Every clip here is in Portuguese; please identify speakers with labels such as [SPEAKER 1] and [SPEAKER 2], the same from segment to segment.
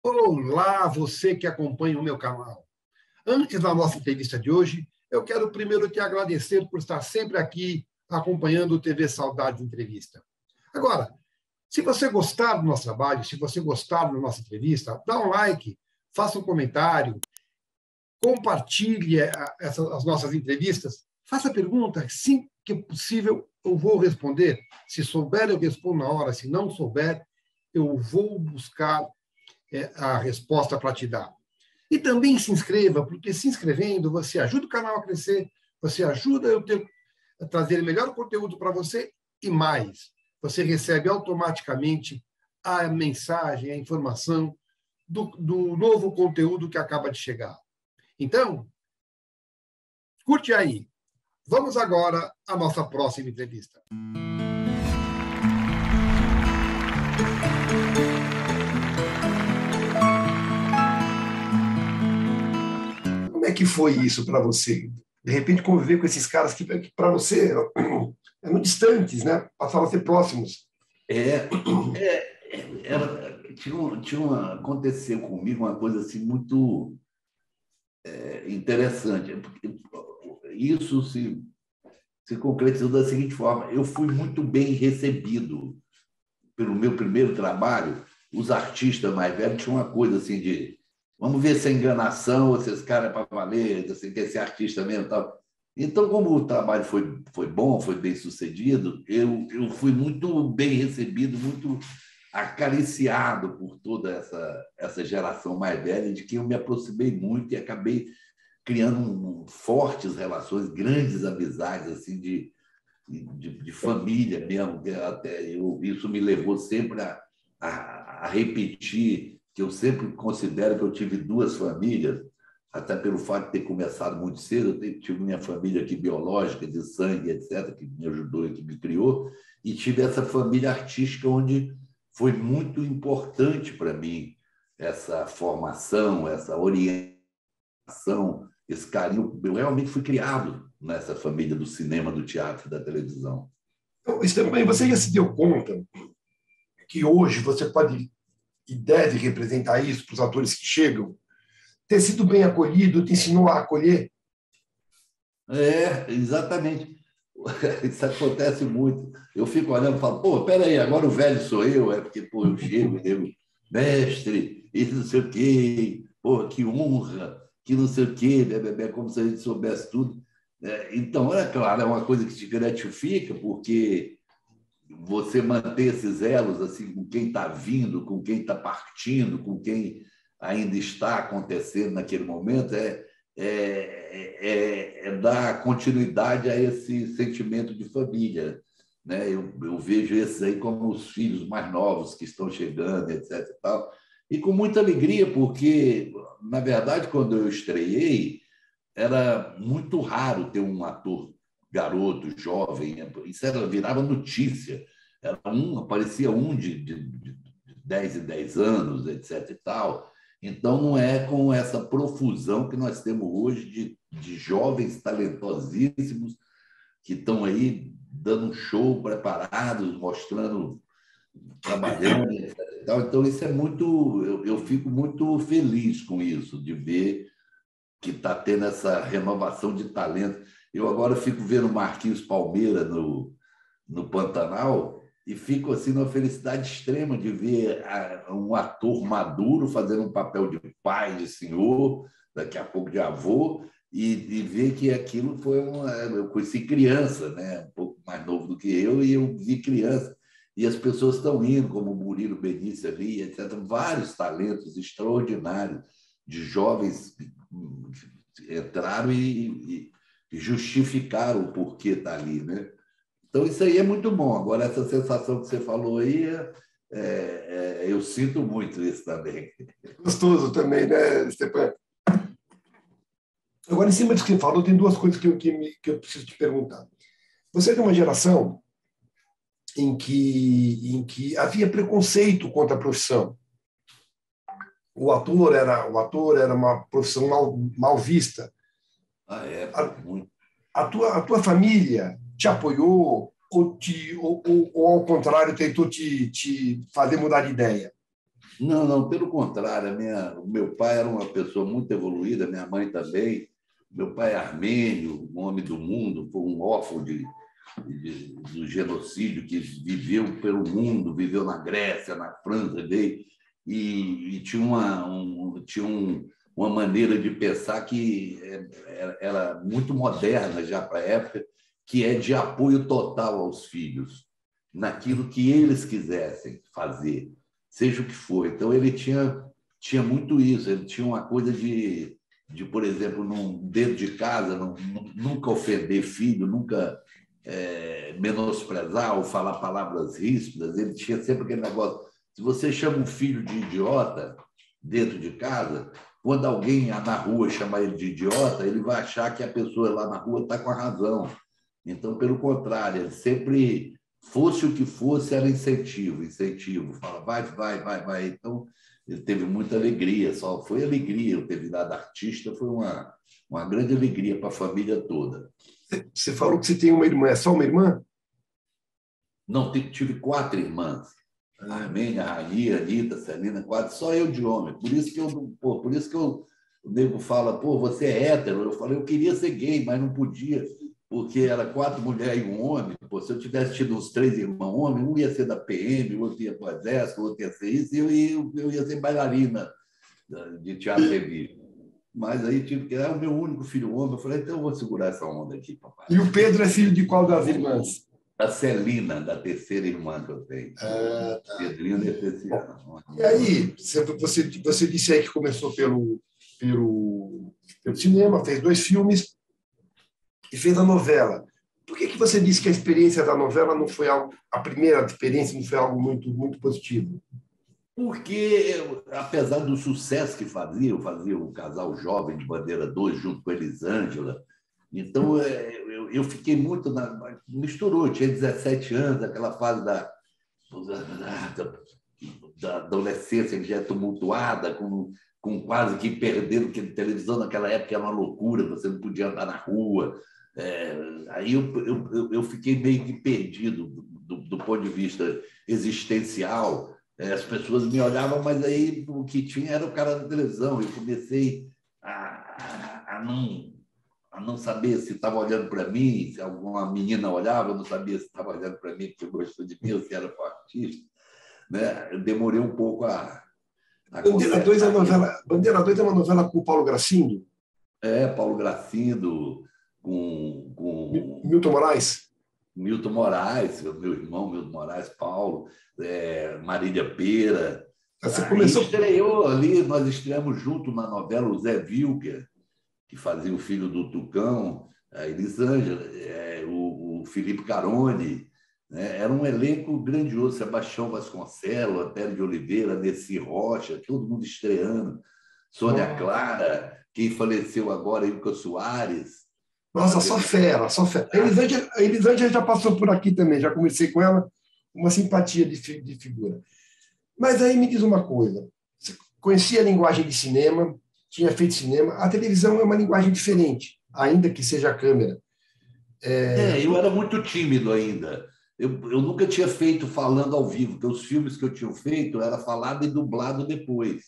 [SPEAKER 1] Olá, você que acompanha o meu canal. Antes da nossa entrevista de hoje, eu quero primeiro te agradecer por estar sempre aqui acompanhando o TV Saudades Entrevista. Agora, se você gostar do nosso trabalho, se você gostar da nossa entrevista, dá um like, faça um comentário, compartilhe as nossas entrevistas, faça pergunta, assim que possível eu vou responder. Se souber, eu respondo na hora, se não souber, eu vou buscar a resposta para te dar. E também se inscreva, porque se inscrevendo, você ajuda o canal a crescer, você ajuda a trazer melhor conteúdo para você e mais. Você recebe automaticamente a mensagem, a informação do novo conteúdo que acaba de chegar. Então, curte aí. Vamos agora à nossa próxima entrevista. Como é que foi isso para você? De repente, conviver com esses caras que para você eram distantes, né? Passavam a ser próximos.
[SPEAKER 2] Aconteceu comigo uma coisa assim muito interessante. Isso se concretizou da seguinte forma: eu fui muito bem recebido pelo meu primeiro trabalho. Os artistas mais velhos tinham uma coisa assim de vamos ver se é enganação, ou se esse cara é para valer, se quer ser artista mesmo e tal. Então, como o trabalho foi bom, foi bem sucedido, eu fui muito bem recebido, muito acariciado por toda essa geração mais velha, de que eu me aproximei muito e acabei criando fortes relações, grandes amizades assim de família mesmo. Isso me levou sempre a repetir que eu sempre considero que eu tive duas famílias, até pelo fato de ter começado muito cedo. Eu tive minha família aqui biológica, de sangue, etc., que me ajudou e que me criou, e tive essa família artística onde foi muito importante para mim essa formação, essa orientação, esse carinho. Eu realmente fui criado nessa família do cinema, do teatro e da televisão.
[SPEAKER 1] Então, também você já se deu conta que hoje você pode e deve representar isso para os atores que chegam? Ter sido bem acolhido te ensinou a acolher?
[SPEAKER 2] Exatamente. Isso acontece muito. Eu fico olhando e falo, pô, peraí, agora o velho sou eu, porque pô, eu chego, mestre, e não sei o quê, pô, que honra, que não sei o quê, como se a gente soubesse tudo. Então, é claro, é uma coisa que te gratifica, porque você manter esses elos assim, com quem está vindo, com quem está partindo, com quem ainda está acontecendo naquele momento, dar continuidade a esse sentimento de família, né? Eu vejo esses aí como os filhos mais novos que estão chegando, etc. E tal, e com muita alegria, porque, na verdade, quando eu estreiei, era muito raro ter um ator garoto, jovem, isso virava notícia. Aparecia um de 10 em 10 anos, etc. e tal. Então, não é com essa profusão que nós temos hoje de jovens talentosíssimos que estão aí dando um show preparados, mostrando, trabalhando, etc. e tal. Então, isso é muito. Eu fico muito feliz com isso, de ver que está tendo essa renovação de talento. Eu agora fico vendo o Marquinhos Palmeira no Pantanal e fico assim numa felicidade extrema de ver um ator maduro fazendo um papel de pai, de senhor, daqui a pouco de avô, e ver que aquilo foi eu conheci criança, né? Um pouco mais novo do que eu, e eu vi criança. E as pessoas estão indo, como o Murilo Benício ali, etc. Vários talentos extraordinários de jovens entraram e justificaram o porquê está ali, né? Então, isso aí é muito bom. Agora, essa sensação que você falou aí, eu sinto muito isso também.
[SPEAKER 1] Gostoso também, né, Stepan? Agora, em cima disso que você falou, tem duas coisas que eu preciso te perguntar. Você é de uma geração em que havia preconceito contra a profissão. O ator era uma profissão mal vista.
[SPEAKER 2] Muito.
[SPEAKER 1] A tua família te apoiou ou ao contrário, tentou te fazer mudar de ideia?
[SPEAKER 2] Não, não, pelo contrário, o meu pai era uma pessoa muito evoluída, minha mãe também. Meu pai é armênio, um homem do mundo, foi um órfão do genocídio, que viveu pelo mundo, viveu na Grécia, na França, e tinha uma maneira de pensar que era muito moderna já para a época, que é de apoio total aos filhos, naquilo que eles quisessem fazer, seja o que for. Então, ele tinha muito isso, ele tinha uma coisa por exemplo, dentro de casa, nunca ofender filho, nunca menosprezar ou falar palavras ríspidas. Ele tinha sempre aquele negócio: se você chama um filho de idiota dentro de casa, quando alguém na rua chamar ele de idiota, ele vai achar que a pessoa lá na rua está com a razão. Então, pelo contrário, ele sempre, fosse o que fosse, era incentivo. Fala, vai. Então, ele teve muita alegria, só foi alegria eu ter virado artista, foi uma grande alegria para a família toda.
[SPEAKER 1] Você falou que você tem uma irmã, é só uma irmã?
[SPEAKER 2] Não, tive 4 irmãs. Armênia, Rani, Anitta, Celina, 4, só eu de homem. Por isso que o nego fala, pô, você é hétero. Eu falei, eu queria ser gay, mas não podia, porque era 4 mulheres e um homem. Pô, se eu tivesse tido uns 3 irmãos homens, um ia ser da PM, o outro ia para o Exército, o outro ia ser isso, e eu ia ser bailarina de teatro revístico. Mas aí tive que era o meu único filho homem. Eu falei, então eu vou segurar essa onda aqui, papai.
[SPEAKER 1] E o Pedro é filho de qual das irmãs?
[SPEAKER 2] A Celina, da terceira irmã que eu tenho.
[SPEAKER 1] Ah, tá.
[SPEAKER 2] Pedrinho desse esse ano.
[SPEAKER 1] E aí, você disse aí que começou pelo cinema, fez 2 filmes e fez a novela. Por que você disse que a experiência da novela não foi algo, a primeira experiência não foi algo muito, muito positivo?
[SPEAKER 2] Porque, apesar do sucesso que eu fazia o Casal Jovem de Bandeira 2 junto com a Elisângela, então eu fiquei muito misturou, eu tinha 17 anos, aquela fase da adolescência que já é tumultuada, com quase que perdendo, porque televisão naquela época era uma loucura, você não podia andar na rua. Aí eu fiquei meio que perdido do ponto de vista existencial. As pessoas me olhavam, mas aí o que tinha era o cara da televisão. Eu comecei a não saber se estava olhando para mim, se alguma menina olhava, eu não sabia se estava olhando para mim porque gostou de mim ou se era para o artista. Né? Eu demorei um pouco a
[SPEAKER 1] Bandeira 2 é Bandeira 2 é uma novela com o Paulo Gracindo?
[SPEAKER 2] Paulo Gracindo, com
[SPEAKER 1] Milton Moraes?
[SPEAKER 2] Milton Moraes, meu irmão Milton Moraes, Paulo, Marília Pêra.
[SPEAKER 1] Você começou...
[SPEAKER 2] Estreou ali, nós estreamos junto na novela o Zé Wilker, que fazia o filho do Tucão, a Elisângela, o Felipe Carone. Né? Era um elenco grandioso, Sebastião Vasconcelos, Antélio de Oliveira, Nessi Rocha, todo mundo estreando. Sônia Clara, quem faleceu agora, Ilka Soares.
[SPEAKER 1] Nossa, só fera, só fera. A Elisângela já passou por aqui também, já conversei com ela, uma simpatia de figura. Mas aí me diz uma coisa, você conhecia a linguagem de cinema, tinha feito cinema, a televisão é uma linguagem diferente, ainda que seja a câmera.
[SPEAKER 2] Eu era muito tímido ainda. Eu nunca tinha feito falando ao vivo, porque os filmes que eu tinha feito era falado e dublado depois.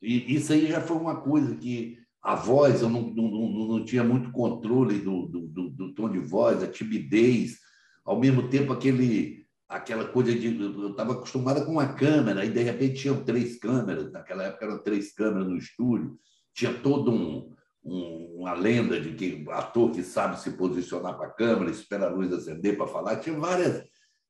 [SPEAKER 2] E isso aí já foi uma coisa que a voz, eu não tinha muito controle do tom de voz, a timidez, ao mesmo tempo aquela coisa de... Eu estava acostumada com uma câmera, e de repente tinham 3 câmeras, naquela época eram 3 câmeras no estúdio, tinha todo uma lenda de que ator que sabe se posicionar para a câmera, espera a luz acender para falar, tinha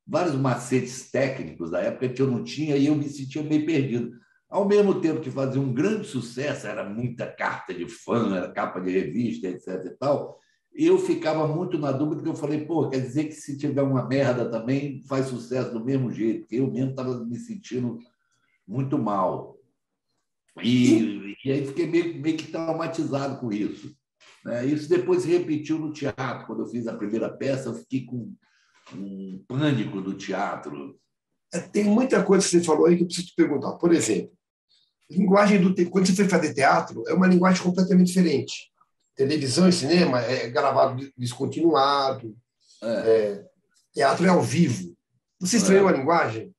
[SPEAKER 2] vários macetes técnicos da época que eu não tinha e eu me sentia meio perdido. Ao mesmo tempo que fazia um grande sucesso, era muita carta de fã, era capa de revista, etc. e tal, eu ficava muito na dúvida, porque eu falei, pô, quer dizer que se tiver uma merda também faz sucesso do mesmo jeito, porque eu mesmo estava me sentindo muito mal. E aí fiquei meio que traumatizado com isso. Né? Isso depois se repetiu no teatro. Quando eu fiz a primeira peça, eu fiquei com um pânico do teatro.
[SPEAKER 1] Tem muita coisa que você falou aí que eu preciso te perguntar. Por exemplo, linguagem quando você foi fazer teatro, é uma linguagem completamente diferente. Televisão e cinema é gravado descontinuado. Teatro é ao vivo. Você estranhou a linguagem?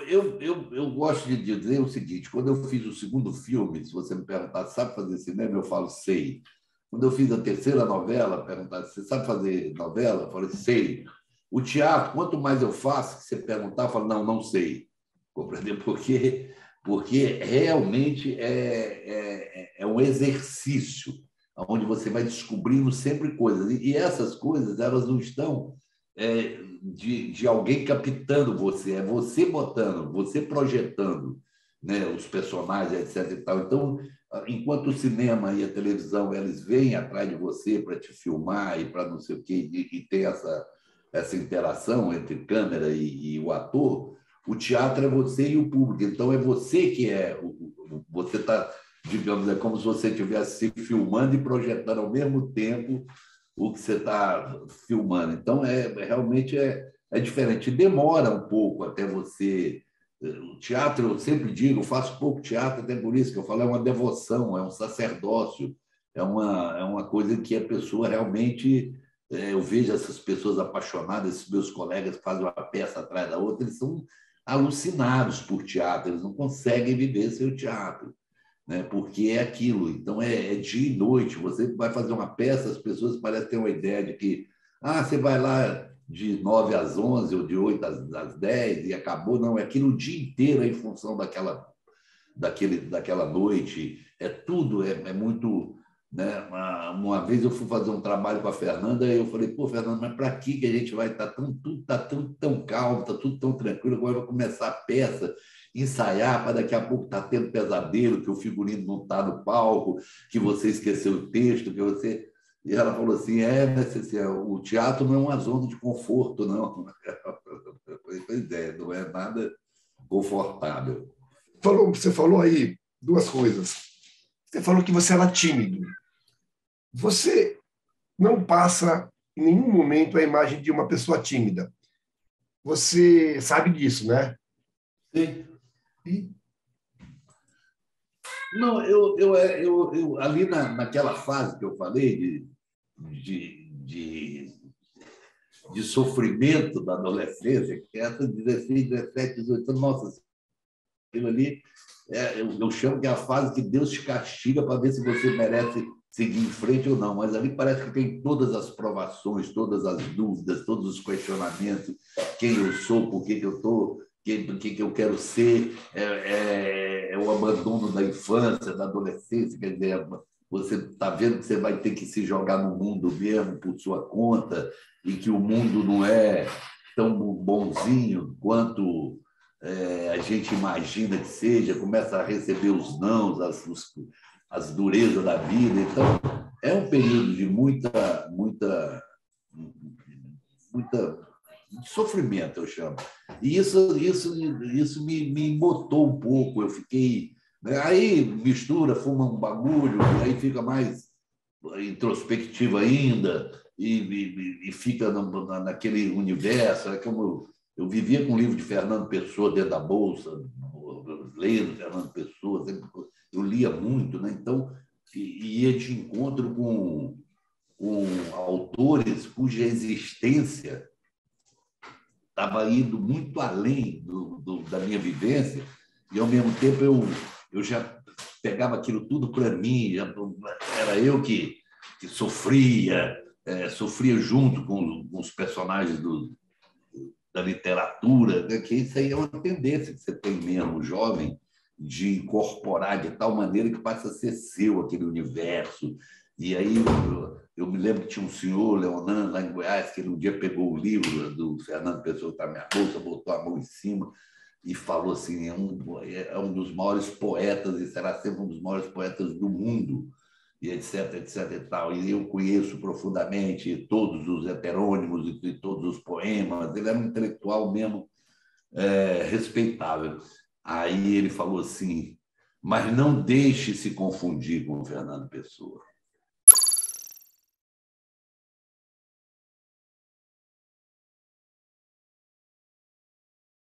[SPEAKER 2] eu gosto de dizer o seguinte: quando eu fiz o segundo filme, se você me perguntar, sabe fazer cinema? Eu falo, sei. Quando eu fiz a terceira novela, perguntar, você sabe fazer novela? Eu falei, sei. O teatro, quanto mais eu faço, que você perguntar, eu falo, não, não sei. Compreender? Porque realmente é um exercício onde você vai descobrindo sempre coisas. E essas coisas, elas não estão de alguém captando você, é você botando, você projetando, né, os personagens, etc. E tal. Então, enquanto o cinema e a televisão eles vêm atrás de você para te filmar e para não sei o quê, e tem essa interação entre câmera e o ator, o teatro é você e o público. Então, é você que você está, digamos, é como se você estivesse se filmando e projetando ao mesmo tempo o que você está filmando. Então, realmente é diferente. Demora um pouco até você... O teatro, eu sempre digo, eu faço pouco teatro, até por isso que eu falo, é uma devoção, é um sacerdócio, é uma coisa que a pessoa realmente... Eu vejo essas pessoas apaixonadas, esses meus colegas que fazem uma peça atrás da outra, eles são alucinados por teatro, eles não conseguem viver sem o teatro, né? Porque é aquilo. Então, é dia e noite. Você vai fazer uma peça, as pessoas parecem ter uma ideia de que você vai lá de 9 às 11 ou de 8 às 10 e acabou. Não, é aquilo o dia inteiro em função daquela noite. É tudo, é muito... Né? Uma vez eu fui fazer um trabalho com a Fernanda e eu falei, pô, Fernanda, mas para que a gente vai estar tudo está tão calmo, está tudo tão tranquilo, agora vai começar a peça, ensaiar, para daqui a pouco estar tendo pesadelo, que o figurino não está no palco, que você esqueceu o texto, que você... E ela falou assim, o teatro não é uma zona de conforto, não. Pois é, não é nada confortável.
[SPEAKER 1] Você falou aí duas coisas. Você falou que você era tímido. Você não passa em nenhum momento a imagem de uma pessoa tímida. Você sabe disso, né?
[SPEAKER 2] Sim. Não, eu ali naquela fase que eu falei de sofrimento da adolescência, que é essa 16, 17, 18 anos, nossa, aquilo ali, eu chamo que é a fase que Deus te castiga para ver se você merece seguir em frente ou não, mas ali parece que tem todas as provações, todas as dúvidas, todos os questionamentos, quem eu sou, por que eu estou, o que eu quero ser, o abandono da infância, da adolescência, quer dizer, você está vendo que você vai ter que se jogar no mundo mesmo por sua conta e que o mundo não é tão bonzinho quanto a gente imagina que seja, começa a receber os nãos, as durezas da vida. Então, é um período de muita sofrimento, eu chamo. E isso me botou um pouco. Eu fiquei... Aí mistura, fuma um bagulho, e aí fica mais introspectivo ainda, e fica naquele universo. É como eu vivia com o livro de Fernando Pessoa dentro da bolsa, lendo Fernando Pessoa, eu lia muito, né? Então, ia de encontro com autores cuja existência estava indo muito além da minha vivência, e, ao mesmo tempo, eu já pegava aquilo tudo para mim, era eu que sofria, sofria junto com os personagens da literatura, né? Que isso aí é uma tendência que você tem mesmo, jovem, de incorporar de tal maneira que passa a ser seu aquele universo. E aí eu me lembro que tinha um senhor, Leonan, lá em Goiás, que ele um dia pegou o livro do Fernando Pessoa, que está na minha bolsa, botou a mão em cima e falou assim, é um dos maiores poetas e será sempre um dos maiores poetas do mundo, e etc, etc e tal. E eu conheço profundamente todos os heterônimos e todos os poemas. Ele era um intelectual mesmo respeitável. Aí ele falou assim, mas não deixe se confundir com o Fernando Pessoa.